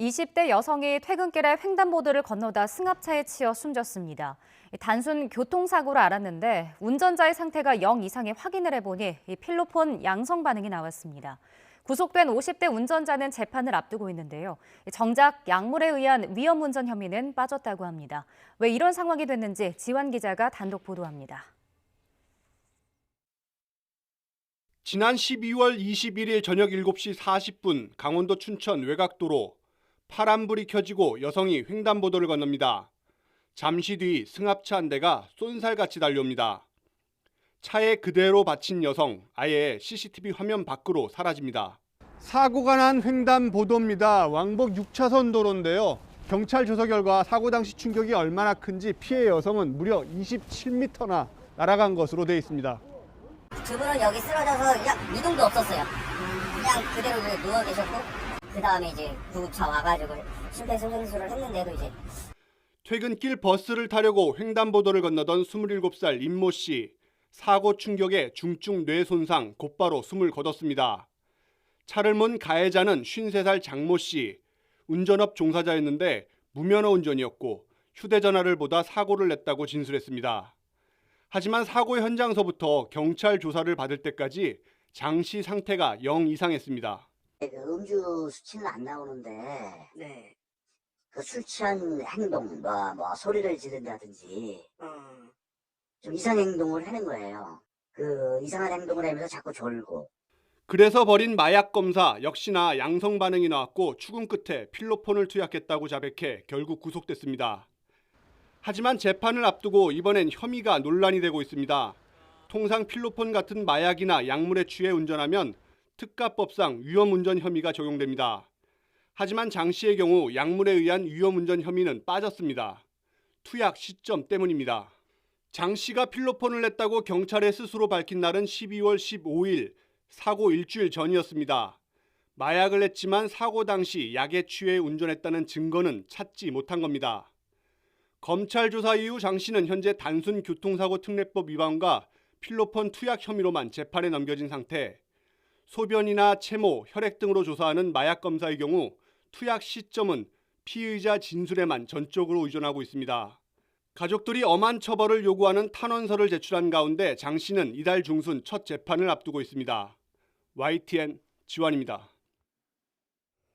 20대 여성이 퇴근길에 횡단보도를 건너다 승합차에 치여 숨졌습니다. 단순 교통사고로 알았는데 운전자의 상태가 0 이상에 확인을 해보니 필로폰 양성 반응이 나왔습니다. 구속된 50대 운전자는 재판을 앞두고 있는데요. 정작 약물에 의한 위험운전 혐의는 빠졌다고 합니다. 왜 이런 상황이 됐는지 지환 기자가 단독 보도합니다. 지난 12월 21일 저녁 7시 40분 강원도 춘천 외곽도로 파란불이 켜지고 여성이 횡단보도를 건넙니다. 잠시 뒤 승합차 한 대가 쏜살같이 달려옵니다. 차에 그대로 받친 여성, 아예 CCTV 화면 밖으로 사라집니다. 사고가 난 횡단보도입니다. 왕복 6차선 도로인데요. 경찰 조사 결과 사고 당시 충격이 얼마나 큰지 피해 여성은 무려 27m나 날아간 것으로 되어 있습니다. 그분은 여기 쓰러져서 그냥 미동도 없었어요. 그냥 그대로 누워 계셨고 그 다음에 이제 구급차 와가지고 심폐소생술을 했는데도 이제 퇴근길 버스를 타려고 횡단보도를 건너던 27살 임모 씨. 사고 충격에 중증 뇌 손상, 곧바로 숨을 거뒀습니다. 차를 몬 가해자는 53살 장모 씨. 운전업 종사자였는데 무면허 운전이었고 휴대전화를 보다 사고를 냈다고 진술했습니다. 하지만 사고 현장서부터 경찰 조사를 받을 때까지 장 씨 상태가 0 이상했습니다. 그 음주 수치는 안 나오는데 그 술 취한 행동, 뭐 소리를 지른다든지 좀 이상한 행동을 하는 거예요. 그 이상한 행동을 하면서 자꾸 졸고. 그래서 벌인 마약 검사 역시나 양성 반응이 나왔고 추궁 끝에 필로폰을 투약했다고 자백해 결국 구속됐습니다. 하지만 재판을 앞두고 이번엔 혐의가 논란이 되고 있습니다. 통상 필로폰 같은 마약이나 약물에 취해 운전하면 특가법상 위험운전 혐의가 적용됩니다. 하지만 장 씨의 경우 약물에 의한 위험운전 혐의는 빠졌습니다. 투약 시점 때문입니다. 장 씨가 필로폰을 냈다고 경찰에 스스로 밝힌 날은 12월 15일, 사고 일주일 전이었습니다. 마약을 했지만 사고 당시 약에 취해 운전했다는 증거는 찾지 못한 겁니다. 검찰 조사 이후 장 씨는 현재 단순 교통사고 특례법 위반과 필로폰 투약 혐의로만 재판에 넘겨진 상태. 소변이나 체모, 혈액 등으로 조사하는 마약 검사의 경우 투약 시점은 피의자 진술에만 전적으로 의존하고 있습니다. 가족들이 엄한 처벌을 요구하는 탄원서를 제출한 가운데 장 씨는 이달 중순 첫 재판을 앞두고 있습니다. YTN 지환입니다.